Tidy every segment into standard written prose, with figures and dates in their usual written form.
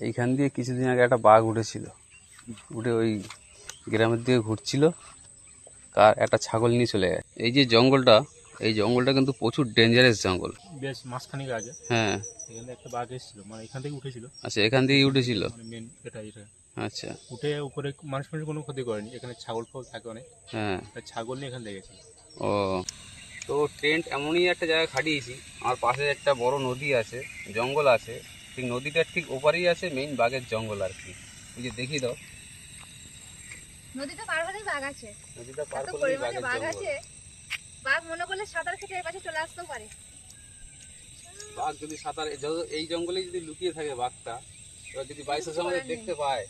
এইখান দিয়ে কিছুদিন আগে একটা বাঘ উঠেছিল, উঠে ওই গ্রামের দিকে ঘুরছিল, কার একটা ছাগল নিয়ে চলে গেছে। এই যে জঙ্গলটা, এই জঙ্গলটা কিন্তু প্রচুর ডেঞ্জারাস জঙ্গল। বেশ মাসখানেক আগে হ্যাঁ, এখানে একটা বাঘ এসেছিল, মানে এখান থেকে উঠেছিল। আচ্ছা, এখান থেকেই উঠেছিল। মানে মেন এটা। আচ্ছা, উঠে উপরে মানুষের কোনো ক্ষতি করেনি, এখানে ছাগল ফাগল থাকে অনেক। হ্যাঁ, ছাগল নিয়ে এখান থেকে গেছিল। ও, তো টেন্ট এমনই একটা জায়গায় খাটিয়েছি, আমার পাশে একটা বড় নদী আছে, জঙ্গল আছে, ঠিক নদীটার ঠিক ওপারেই আছে মেইন বাঘের জঙ্গল আর কি। ওই যে দেখিয়ে দাও, নদীটা পার হলেই বাঘ আছে। নদীটা পার এত করলেই পরিমাণে বাঘের বাঘ জঙ্গল। আছে, বাঘ মনে করলে সাঁতার কেটে এর পাশে চলে আসতেও পারে। বাঘ যদি সাঁতার এই জঙ্গলে যদি লুকিয়ে থাকে বাঘটা, এবার যদি বাইশের সময় দেখতে পায়।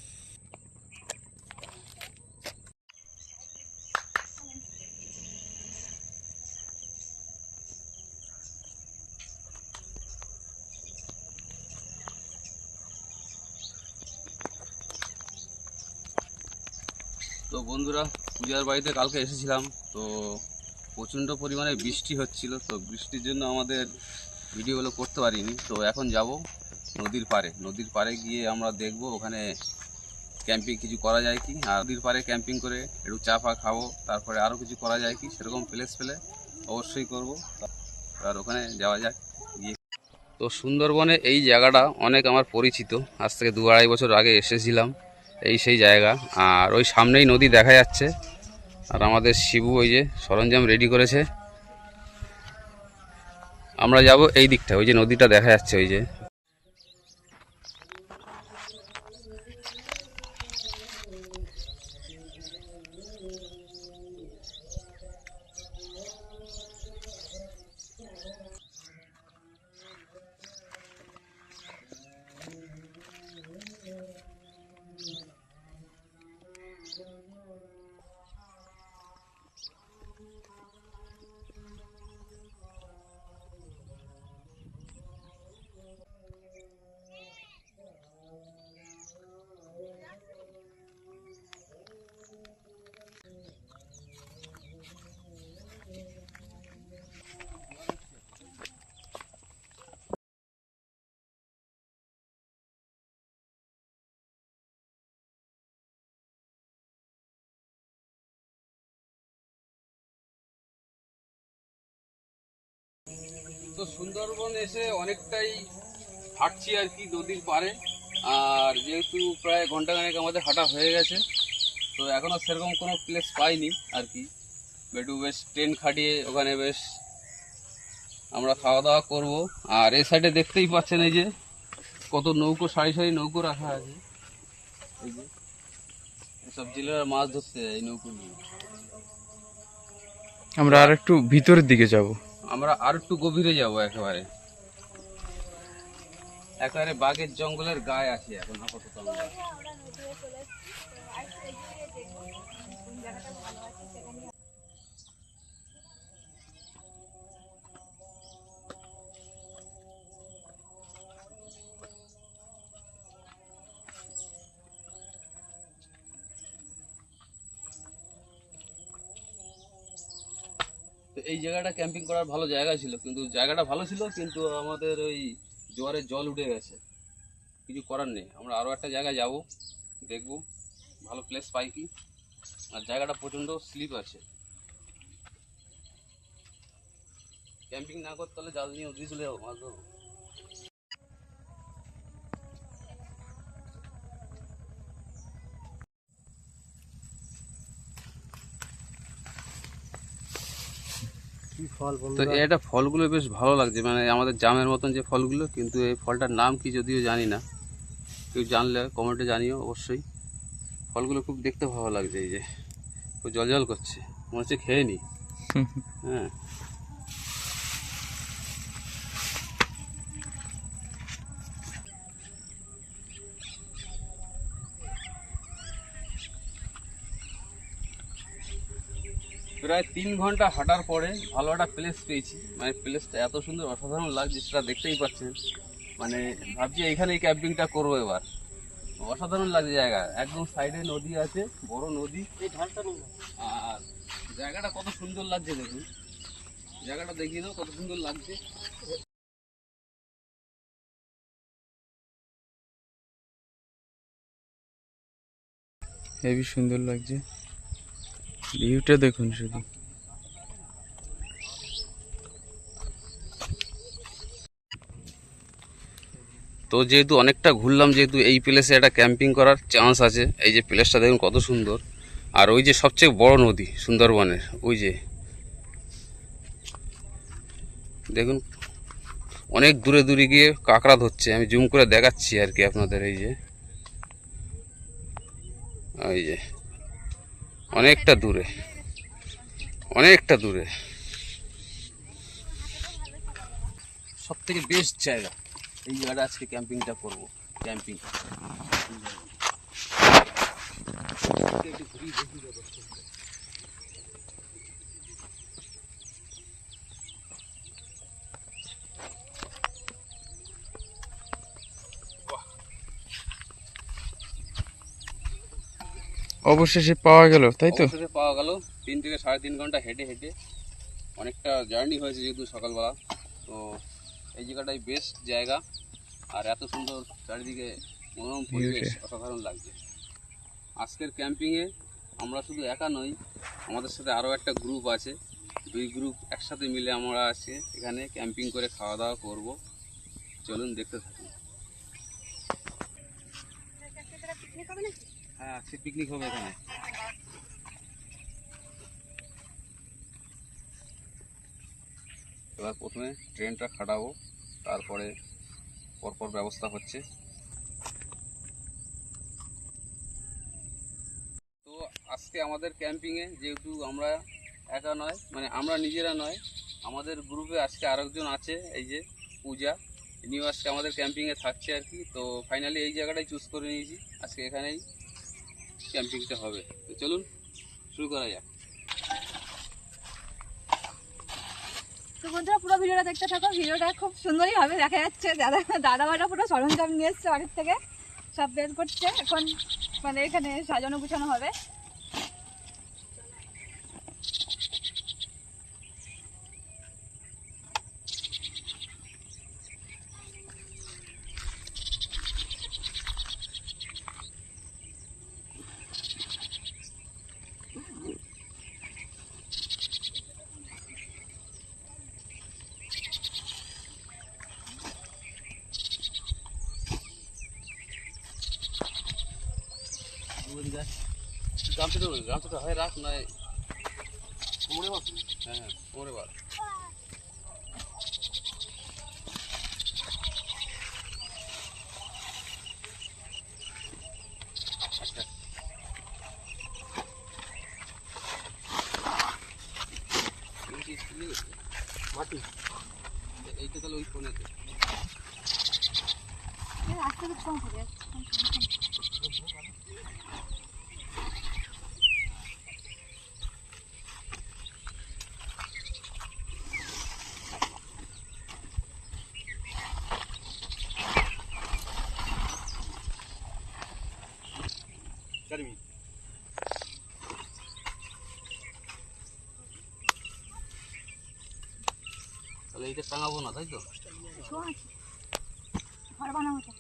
তো বন্ধুরা, পূজার বাড়িতে কালকে এসেছিলাম, তো প্রচণ্ড পরিমাণে বৃষ্টি হচ্ছিল, তো বৃষ্টির জন্য আমাদের ভিডিওগুলো করতে পারিনি। তো এখন যাব নদীর পাড়ে গিয়ে আমরা দেখব ওখানে ক্যাম্পিং কিছু করা যায় কি, আর নদীর পাড়ে ক্যাম্পিং করে একটু চা ফা খাবো, তারপরে আরও কিছু করা যায় কি সেরকম প্লেস পেলে অবশ্যই করব। আর ওখানে যাওয়া যাক গিয়ে। তো সুন্দরবনে এই জায়গাটা অনেক আমার পরিচিত, আজ থেকে 2-2.5 বছর আগে এসেছিলাম, এই সেই জায়গা। আর ওই সামনেই নদী দেখা যাচ্ছে, আর আমাদের শিবু ওই যে সরঞ্জাম রেডি করেছে। আমরা যাব এই দিকটা, ওই যে নদীটা দেখা যাচ্ছে ওই যে। তো সুন্দরবন এসে অনেকটাই হাঁটছি আর কি নদীর পাড়ে, আর যেহেতু প্রায় ঘন্টাখানেক আমাদের হাঁটা হয়ে গেছে, তো এখনও সেরকম কোনো প্লেস পাইনি আর কি। একটু বেশ ট্রেন খাটিয়ে ওখানে বেশ আমরা খাওয়া দাওয়া করবো। আর এই সাইডে দেখতেই পাচ্ছেন এই যে কত নৌকো, সারি সারি নৌকো রাখা আছে, এই যে সব জেলেরা মাছ ধরতে যায় এই নৌকো নিয়ে। আমরা আর একটু ভিতরের দিকে যাব, আমরা আর একটু গভীরে যাব, একেবারে বাঘের জঙ্গলের গায়ে আছি এখন আপাতত আমরা। তো এই জায়গাটা ক্যাম্পিং করার ভালো জায়গা ছিল, কিন্তু জায়গাটা ভালো ছিল, কিন্তু আমাদের ওই জোয়ারের জল উঠে গেছে, কিছু করার নেই। আমরা আরও একটা জায়গায় যাব, দেখব ভালো প্লেস পাই কি। আর জায়গাটা প্রচণ্ড স্লিপ আছে, ক্যাম্পিং না করতে হলে জাল নিয়ে ওদিকে চলে যাবো, মাছ ধরবো। তো এটা ফলগুলো বেশ ভালো লাগছে, মানে আমাদের জামের মতন যে ফলগুলো, কিন্তু এই ফলটার নাম কি যদিও জানি না, কেউ জানলে কমেন্টে জানিও অবশ্যই। ফলগুলো খুব দেখতে ভালো লাগছে, এই যে খুব জল জল করছে, মনে হচ্ছে খেয়ে নি। হ্যাঁ, প্রায় 3 ঘন্টা হাঁটার পরে ভালো একটা প্লেস পেয়েছি, মানে প্লেসটা এত সুন্দর অসাধারণ লাগছে সেটা দেখতেই পাচ্ছেন। মানে ভাবছি এইখানেই ক্যাম্পিংটা করবো এবার, অসাধারণ লাগছে জায়গা, একদম সাইডে নদী আছে, বড় নদী, আর জায়গাটা কত সুন্দর লাগছে দেখুন, জায়গাটা দেখিয়ে দাও কত সুন্দর লাগছে। হেবি সুন্দর লাগছে, ভিউটা দেখুন শুধু। তো যেহেতু অনেকটা ঘুরলাম, যেহেতু এই প্লেসে একটা ক্যাম্পিং করার চান্স আছে। এই যে প্লেসটা দেখুন কত সুন্দর, আর ওই যে সবচেয়ে বড় নদী সুন্দরবনের, ওই যে দেখুন অনেক দূরে দূরে গিয়ে কাঁকড়া ধরছে। আমি জুম করে দেখাচ্ছি আর কি আপনাদের। এই যে ওই যে অনেকটা দূরে, অনেকটা দূরে। সব থেকে বেস্ট জায়গা এই জায়গাটা, আজকে ক্যাম্পিংটা করবো। ক্যাম্পিং অবশেষে পাওয়া গেল, তাই তো? অবশেষে পাওয়া গেল। 3 থেকে 3.5 ঘন্টা হেঁটে হেঁটে অনেকটা জার্নি হয়েছে যেহেতু সকালবেলা। তো এই জায়গাটাই বেস্ট জায়গা, আর এত সুন্দর চারিদিকে মনোরম পরিবেশ, অসাধারণ লাগছে। আজকের ক্যাম্পিংয়ে আমরা শুধু একা নই, আমাদের সাথে আরও একটা গ্রুপ আছে। 2 গ্রুপ একসাথে মিলে আমরা আজকে এখানে ক্যাম্পিং করে খাওয়া দাওয়া করব। চলুন দেখতে থাকুন। হ্যাঁ, আজকে পিকনিক হবে এখানে। এবার প্রথমে ট্রেনটা খাটাবো, তারপরে পরপর ব্যবস্থা হচ্ছে। তো আজকে আমাদের ক্যাম্পিংয়ে যেহেতু আমরা একা নয়, মানে আমরা নিজেরা নয়, আমাদের গ্রুপে আজকে আরেকজন আছে, এই যে পূজা, ইনিও আজকে আমাদের ক্যাম্পিংয়ে থাকছে আর কি। তো ফাইনালি এই জায়গাটাই চুজ করে নিয়েছি, আজকে এখানেই ক্যাম্পিংটা হবে। তো চলুন শুরু করা যাক। তো বন্ধুরা পুরো ভিডিওটা দেখতে থাকো, ভিডিওটা খুব সুন্দরই হবে। দেখা যাচ্ছে দাদাভাইরা পুরো সরঞ্জাম নিয়ে এসছে বাড়ির থেকে, সব বের করছে এখন, মানে এখানে সাজানো গুছানো হবে। গামছাটা হয় রাখ, নয় কোমরে বাঁধ। হ্যাঁ, কোমরে বাঁধ। আচ্ছা, মাটি এইটা তাহলে ওই ফোনেতে। আজকে খুব কম হবে। তাহলে এইটা টাঙাবো না, তাই তো? ঘর বানাবো তো।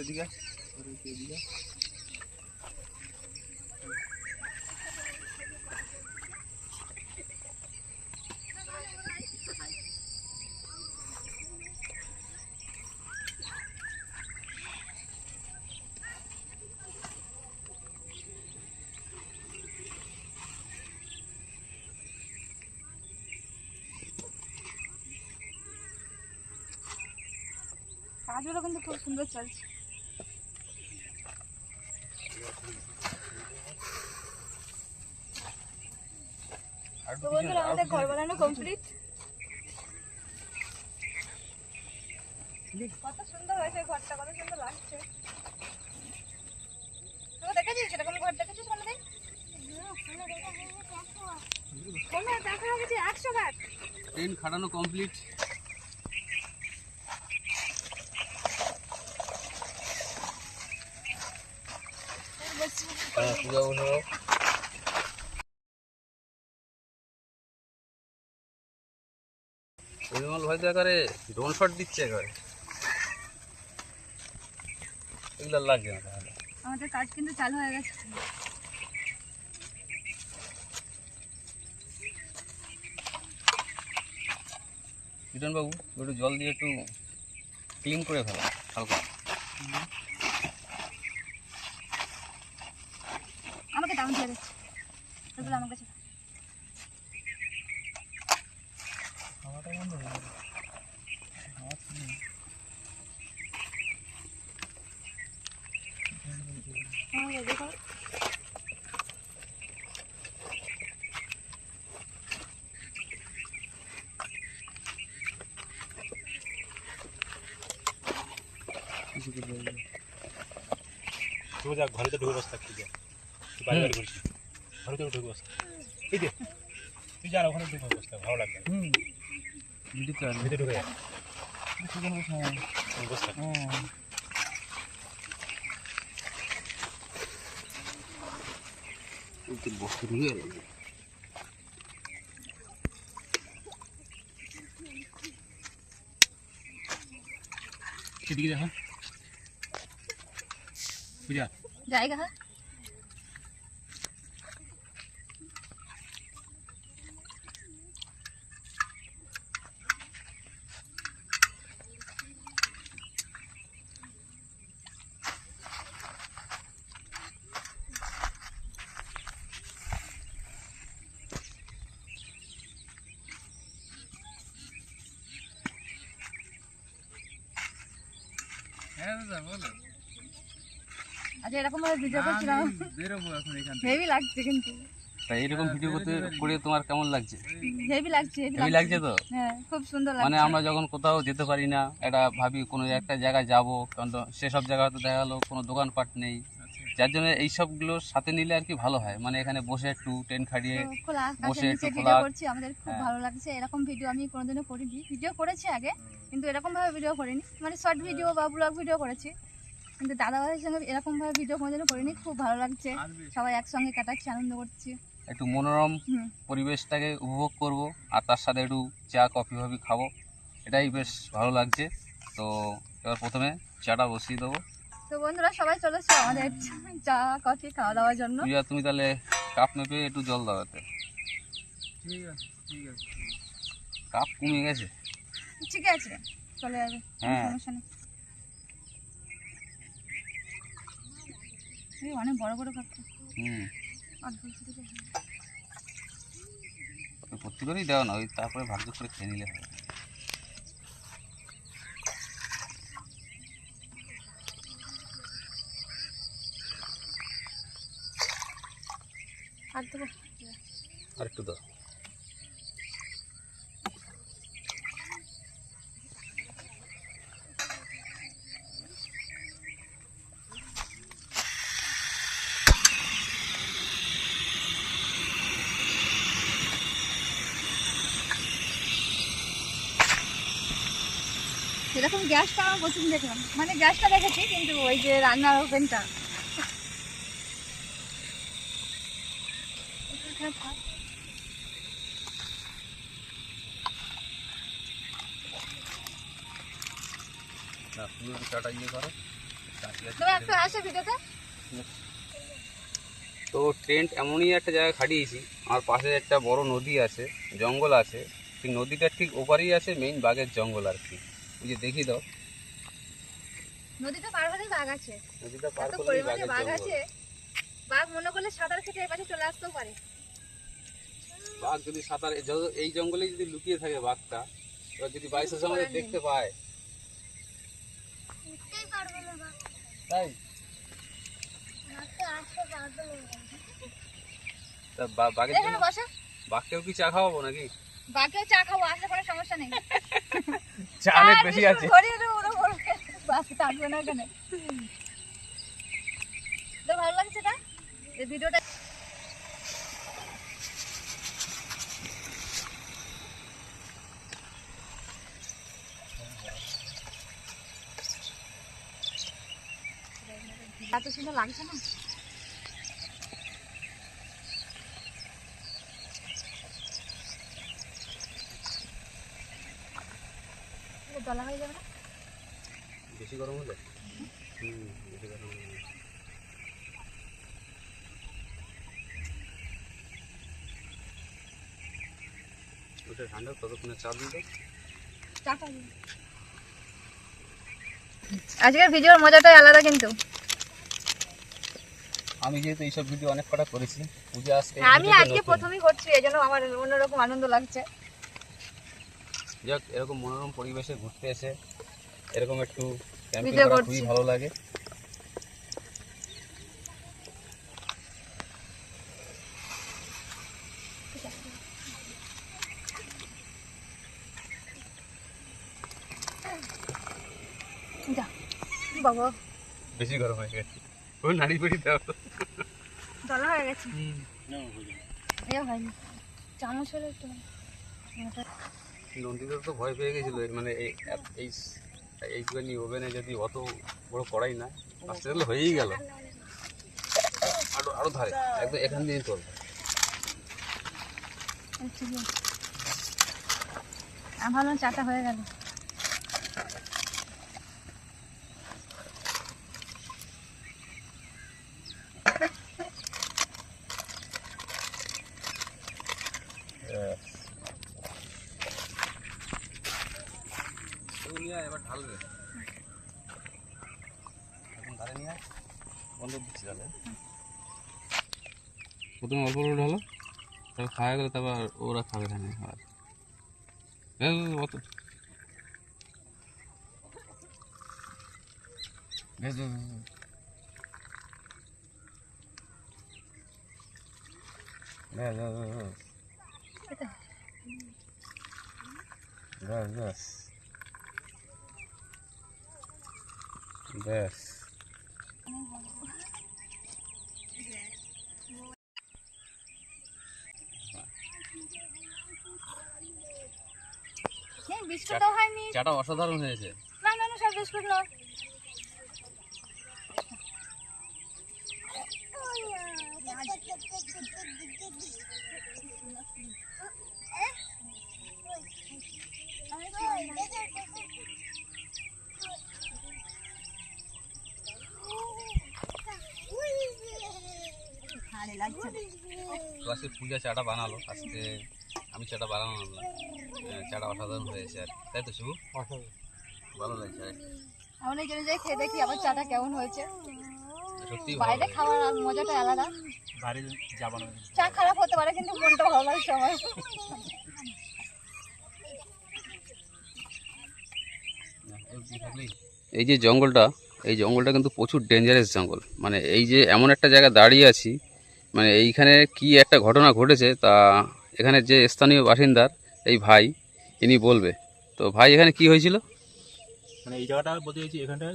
দিকে কাজগুলো কিন্তু খুব সুন্দর চলছে। তো বন্ধুরা আমাদের ঘর বানানো কমপ্লিট। কত সুন্দর হয়েছে ঘরটা, কত সুন্দর লাগছে। তুই দেখেছিস সেরকম ঘর দেখেছিস কোনোদিন? দেখা গেছে 100 বার। টেন্ট খাটানো কমপ্লিট। পরিমল ভাই তো একেবারে ড্রোন শট দিচ্ছে একেবারে, এগুলো আর লাগছে না তাহলে। আমাদের কাজ কিন্তু চালু হয়ে গেছে। কিরণ বাবু একটু জল দিয়ে একটু ক্লিন করে ফেলা হালকা। আমাকে দাম দিয়ে দিচ্ছে এগুলো আমার কাছে। দেখো তুই যা ঘরে তো ঢুকে বসে থাকছি, বাইরে বাইরে ঘুরছি, ঘরে তো ঢুকে বসে এই যে তুই যা ওখানে ঢুকে বসে থাক, ভালো লাগবে। ভিতরে ঢুকে যা, বসে থাক। বস্তু ঢুকে গেল। সেদিকে দেখো বুঝা জায়গা। আচ্ছা এরকম ভাবে ভিডিও করছিলাম, হেভি লাগছে কিন্তু। তা এইরকম ভিডিও করতে করে তোমার কেমন লাগছে? হেভি লাগছে, হেভি লাগছে তো? হ্যাঁ খুব সুন্দর লাগছে। মানে আমরা যখন কোথাও যেতে পারি না, এটা ভাবি কোনো একটা জায়গায় যাবো, কারণ তো সেসব জায়গায় হয়তো দেখা গেলো কোনো দোকানপাট নেই, যার জন্য এইসবগুলোর সাথে নিলে আর কি ভালো হয়। মানে এখানে বসে একটু টেন্ট খাটিয়ে তো খোলা বসে আকাশের একটু নিচে খোলা। ভিডিও করছি, আমাদের খুব ভালো লাগছে। এরকম ভিডিও আমি কোনোদিনও করিনি, ভিডিও করেছি আগে কিন্তু এরকম ভাবে ভিডিও করিনি, মানে শর্ট ভিডিও বা ব্লগ ভিডিও করেছি, কিন্তু দাদা ভাইয়ের সঙ্গে এরকম ভাবে ভিডিও কোনোদিনও করিনি। খুব ভালো লাগছে, সবাই একসঙ্গে কাটাচ্ছি, আনন্দ করছি। একটু মনোরম হুম। পরিবেশটাকে উপভোগ করব, আর তার সাথে একটু চা কফি ফফি খাবো, এটাই বেশ ভালো লাগছে। তো এবার প্রথমে চাটা বসিয়ে দেবো। তো বন্ধুরা সবাই চলে এসো আমাদের চা কফি খাওয়া দাওয়ার জন্য। তুমি তাহলে কাপ মেপে একটু জল দাও এতে। কাপ কমে গেছে। ঠিক আছে চলে যাবে, হ্যাঁ। সমস্যা নেই। এই অনেক বড় বড় কাপ। ভর্তি করেই দেওয়া না, ওই তারপরে ভাগ্য করে খেয়ে নিলে হবে। আর দেবো আর একটু দাও। সেরকম গ্যাসটা আমার প্রথম দেখলাম, মানে গ্যাসটা দেখেছি কিন্তু ওই যে রান্নার ওভেনটা না পুরো চাটা ইয়ে করো। তুমি একটু আসো ভিডিওতে। তো টেন্ট এমনই একটা জায়গায় খাটিয়েছি, আমার পাশে একটা বড় নদী আছে, জঙ্গল আছে, সেই নদীটার ঠিক ওপারেই আছে মেইন বাঘের জঙ্গল আর কি। ওই যে দেখিয়ে দাও, নদীটা পার হলেই বাঘ আছে, নদীটা পার এত করলেই পরিমাণে বাঘের বাঘ জঙ্গল। আছে, বাঘ মনে করলে সাঁতার কেটে এই পাশে চলে আসতেও পারে। বাঘ যদি সাঁতার এই জঙ্গলেই যদি লুকিয়ে থাকে বাঘটা, এবার যদি বাইসের সময় দেখতে পায়, তাই তা বাঘের এখানে জন্য বসা, বাঘকেও কি চা খাওয়াবো নাকি? বাকিও চা খাবো, আসলে কোনো সমস্যা নেই। চা অনেক বেশি আছে। ধরিয়ে দেবো, ওরা বলবে বাস থাকবে না এখানে। তো ভালো লাগছে না এই ভিডিওটা? এত সুন্দর লাগছে না? দলা হয়ে যাবে না? বেশি গরম হলে বেশি গরম হলে ওটা ঠান্ডা ততক্ষণে চা দিই তো। আজকের ভিডিওর মজাটাই আলাদা কিন্তু। আমি যেহেতু এইসব ভিডিও অনেক কটা করেছি, পূজা আজকে আমি আজকে প্রথমেই করছি, এজন্য আমার অন্যরকম আনন্দ লাগছে। যাক, এরকম মনোরম পরিবেশে ঘুরতে এসে এরকম একটু ক্যাম্পিং ভিডিও করা করছি। খুবই ভালো লাগে। যা বাবা, বেশি গরম হয়ে গেছে, ও নাড়ি পেড়ি দাও তো। দলা হয়ে গেছে। না হয়ে এ হয়নি, চামচ হলে একটু নন্দিতা তো ভয় পেয়ে গেছিল, মানে এইটুখানি ওভেনে যদি অত বড় কড়াই না আস্তে আস্তে হয়েই গেল। আরো আরো ধারে একদম এখান দিয়ে তোল। আমি ভাবলাম চাটা হয়ে গেল। এবার ঢালবে, এখন ধারে নিয়ে বন্ধ দিচ্ছি তাহলে। প্রথমে অল্প অল্প ঢালো, তারপর খাওয়া গেলে তারপর ওরা খাবে না। আর অত বেশ ব্যাস ব্যাস। বিস্কুট তো হয়নি। চাটা অসাধারণ হয়েছে। না না না, সব বিস্কুট নয়। তো আজকে পূজা চাটা বানালো, আজকে আমি চাটা বানানো না, চাটা অসাধারণ হয়েছে। আর তাই তো শুভ, ভালো লাগছে। আমি এই জন্য যাই খেয়ে দেখি আবার চাটা কেমন হয়েছে। সত্যি বাইরে খাওয়ার মজাটা আলাদা। বাইরে যাবো না। চা খারাপ হতে পারে কিন্তু মনটা ভালো লাগছে আমার। এই যে জঙ্গলটা, এই জঙ্গলটা কিন্তু প্রচুর ডেঞ্জারাস জঙ্গল। মানে এই যে এমন একটা জায়গায় দাঁড়িয়ে আছি, মানে এইখানে কি একটা ঘটনা ঘটেছে তা এখানে যে স্থানীয় বাসিন্দার এই ভাই, ইনি বলবে। তো ভাই, এখানে কি হয়েছিল? মানে এই জায়গাটা বলতে চাইছি, এখানটা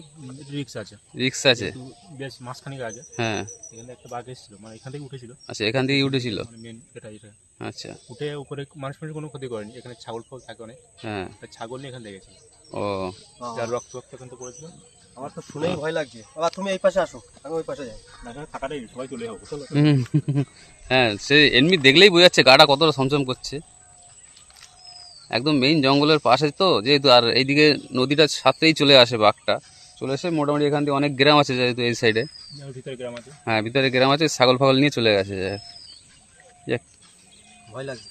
রিক্স আছে, রিক্স আছে। যেহেতু বেশ মাঝখানিক আগে হ্যাঁ, এখানে একটা বাঘ এসেছিল, মানে এখান থেকে উঠেছিল। আচ্ছা, এখান থেকেই উঠেছিল। মানে মেন এটা এটা আচ্ছা, উঠে উপরে মানুষ কোনো ক্ষতি করেনি। এখানে ছাগল ফাগল থাকে অনেক, হ্যাঁ। ছাগল নিয়ে এখান থেকে গেছিল। ও, যার রক্ত রক্ত এখান থেকে পড়েছিল। আমার তো শুনেই ভয় লাগছে। বাবা তুমি এই পাশে আসো, আমি ওই পাশে যাই। না, এখানে থাকাটাই সবাই চলে যাবো। হ্যাঁ, সে এমনি দেখলেই বোঝাচ্ছে গাটা কতটা ছমছম করছে। একদম মেইন জঙ্গলের পাশে তো যেহেতু, আর এইদিকে নদীটার সাথেই চলে আসে বাঘটা, চলে আসে। মোটামুটি এখান থেকে অনেক গ্রাম আছে যেহেতু এই সাইডে। ভিতরে গ্রাম আছে। হ্যাঁ, ভিতরে গ্রাম আছে, ছাগল ফাগল নিয়ে চলে গেছে। ভয় লাগছে।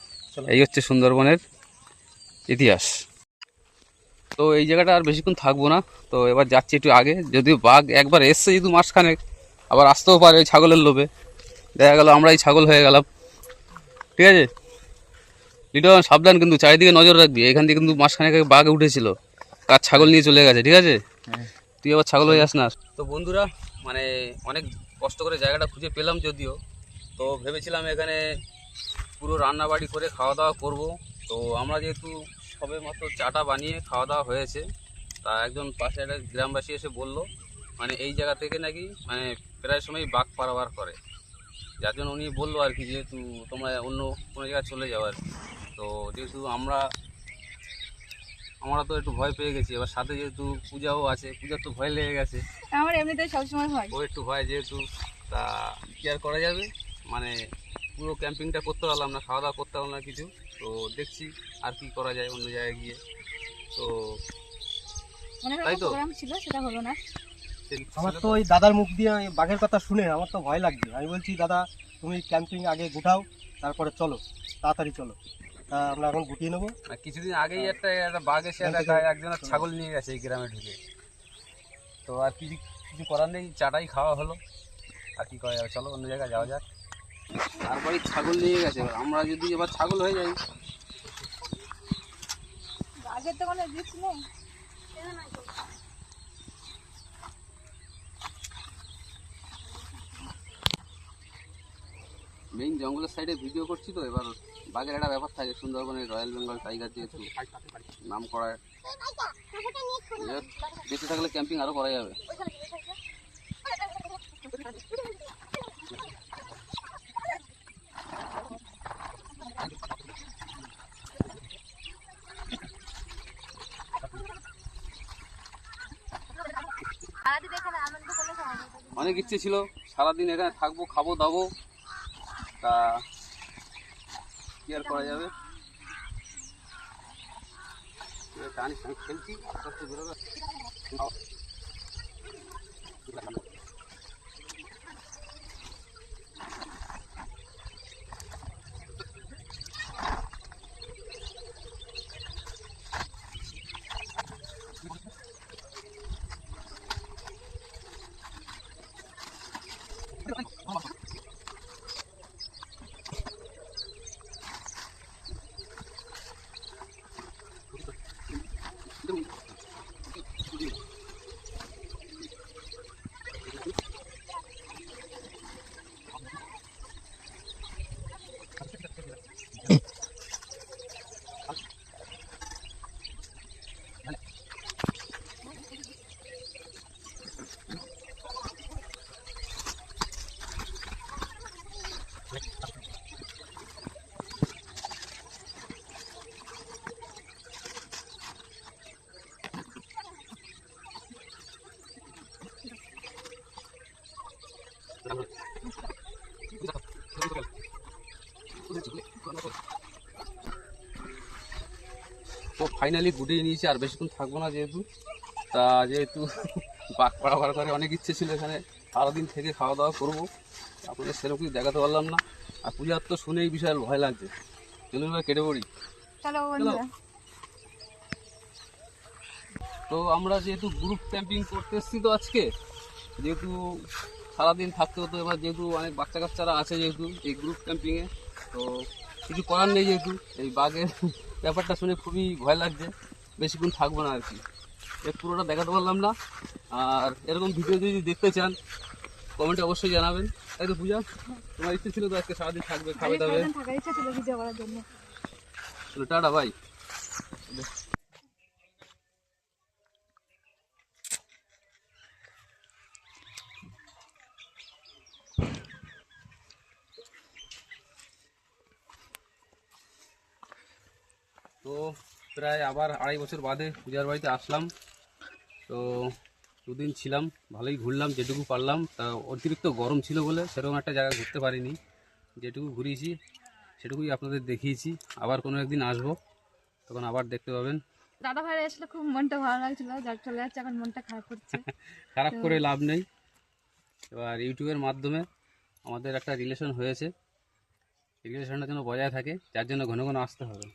এই হচ্ছে সুন্দরবনের ইতিহাস। তো এই জায়গাটা আর বেশিক্ষণ থাকবো না, তো এবার যাচ্ছি একটু আগে। যদিও বাঘ একবার এসছে যেহেতু মাঝখানে, আবার আসতেও পারে ওই ছাগলের লোভে। দেখা গেল আমরাই ছাগল হয়ে গেলাম। ঠিক আছে লিটন, সাবধান কিন্তু, চারিদিকে নজর রাখবি। এখান থেকে কিন্তু মাঝখানে বাঘ উঠেছিল, কার ছাগল নিয়ে চলে গেছে। ঠিক আছে, তুই আবার ছাগল হয়ে যাস না। তো বন্ধুরা মানে অনেক কষ্ট করে জায়গাটা খুঁজে পেলাম যদিও, তো ভেবেছিলাম এখানে পুরো রান্নাবাড়ি করে খাওয়া দাওয়া করব। তো আমরা যেহেতু সবে মাত্র চাটা বানিয়ে খাওয়া দাওয়া হয়েছে, তা একজন পাশে একটা গ্রামবাসী এসে বলল মানে এই জায়গা থেকে নাকি মানে প্রায় সময় বাঘ পারাবার করে, যার জন্য উনি বললো আর কি যেহেতু তোমরা অন্য কোনো জায়গায় চলে যাও আর কি। তো যেহেতু আমরা তো একটু ভয় পেয়ে গেছি, এবার সাথে যেহেতু পূজাও আছে, পূজার তো ভয় লেগে গেছে, আমার এমনিতে সবসময় হয়। ও একটু ভয় যেহেতু, তা কি আর করা যাবে, মানে পুরো ক্যাম্পিংটা করতে পারলাম না, খাওয়া দাওয়া করতে পারলাম না কিছু। তো দেখছি আর কি করা যায় অন্য জায়গায় গিয়ে। তো অনেক তাই রকম তো প্রোগ্রাম ছিল, সেটা হলো না। আমার তো ওই দাদার মুখ দিয়ে এই বাঘের কথা শুনে আমার তো ভয় লাগছে। আমি বলছি দাদা তুমি ক্যাম্পিং আগে গোটাও, তারপরে চলো, তাড়াতাড়ি চলো। তা আমরা এখন গুটিয়ে নেবো। আর কিছুদিন আগেই একটা বাঘ এসে একজনের ছাগল নিয়ে গেছে এই গ্রামে ঢুকে। তো আর কিছু করার নেই, চাটাই খাওয়া হলো, আর কি করা যাবে, চলো অন্য জায়গায় যাওয়া যাক। তারপরে ছাগল নিয়ে গেছে, এবার আমরা যদি এবার ছাগল হয়ে যাই। আগের তো কোনো রিস্ক নেই। মেইন জঙ্গলের সাইডে ভিডিও করছি তো, এবার বাঘের একটা ব্যাপার থাকে, সুন্দরবনের রয়্যাল বেঙ্গল টাইগার যেহেতু নাম করা, বেঁচে থাকলে ক্যাম্পিং আরও করা যাবে। অনেক ইচ্ছে ছিল সারাদিন এখানে থাকবো, খাবো দাবো, তা কি আর করা যাবে। জানিস আমি খেলছি, আস্তে আস্তে বেরোবে। তো ফাইনালি গুটিয়ে নিয়েছি, আর বেশিক্ষণ থাকবো না যেহেতু, তা যেহেতু বাঘ পাড়াবার করে অনেক ইচ্ছে ছিল এখানে সারাদিন থেকে খাওয়া দাওয়া করবো, আপনাদের সেরকমই দেখাতে পারলাম না। আর পূজার তো শুনে এই বিষয়ে ভয় লাগছে, চলুন ভাই কেটে পড়ি। চলো বন্ধুরা। তো আমরা যেহেতু গ্রুপ ক্যাম্পিং করতে এসেছি তো আজকে, যেহেতু সারাদিন থাকতে হতো, এবার যেহেতু অনেক বাচ্চা কাচ্চারা আছে যেহেতু এই গ্রুপ ক্যাম্পিংয়ে, তো কিছু করার নেই, যেহেতু এই বাঘের ব্যাপারটা শুনে খুবই ভয় লাগছে, বেশিক্ষণ থাকবো না আর কি, এর পুরোটা দেখাতে পারলাম না। আর এরকম ভিডিও যদি দেখতে চান কমেন্টে অবশ্যই জানাবেন। তাই তো পূজা, তোমার ইচ্ছে ছিল তো আজকে সারাদিন থাকবে, খাবে দাবে, সারাদিন থাকার ইচ্ছা ছিল ভিডিও করার জন্য। টাটা ভাই। তো প্রায় আবার 2.5 বছর বাদে পূজার বাড়িতে আসলাম। তো দুদিন ছিলাম, ভালোই ঘুরলাম যেটুকু পারলাম, তা অতিরিক্ত গরম ছিল বলে সেরকম একটা জায়গা ঘুরতে পারিনি, যেটুকু ঘুরিয়েছি সেটুকুই আপনাদের দেখিয়েছি। আবার কোনো একদিন আসবো, তখন আবার দেখতে পাবেন। দাদা ভাইরা আসলে খুব মনটা ভালো লাগছিল, যার চলে যাচ্ছে এখন মনটা খারাপ করছে। খারাপ করে লাভ নেই, এবার ইউটিউবের মাধ্যমে আমাদের একটা রিলেশন হয়েছে, রিলেশনটা যেন বজায় থাকে, যার জন্য ঘন ঘন আসতে হবে।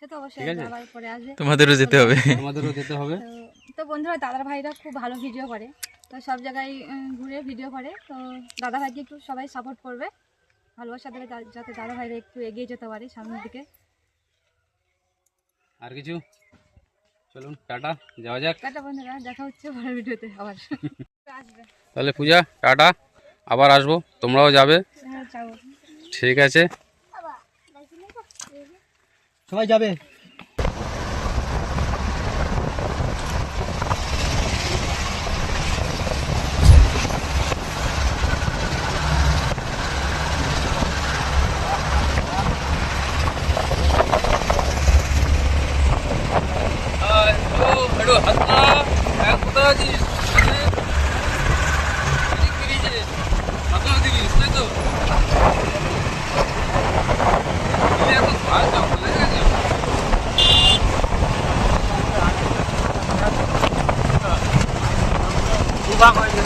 সে তো অবশ্যই ঠিক আছে। আবার পরে আসবে, তোমাদেরও যেতে হবে। আমাদেরও যেতে হবে। তো বন্ধুরা দাদার ভাইরা খুব ভালো ভিডিও করে, তো সব জায়গায় ঘুরে ভিডিও করে, তো দাদা ভাইকে একটু সবাই সাপোর্ট করবে, ভালোবাসা দেবে, যাতে দাদা ভাইরা একটু এগিয়ে যেতে পারে সামনের দিকে। আর কিছু চলুন টাটা, যাওয়া যাক। টাটা বন্ধুরা, দেখা হচ্ছে পরের ভিডিওতে আবার আসবে। তাহলে পূজা টাটা, আবার আসবো, তোমরাও যাবে। হ্যাঁ যাবো। ঠিক আছে, সবাই যাবে। কোথায় আছিস? দুভাগ হয়ে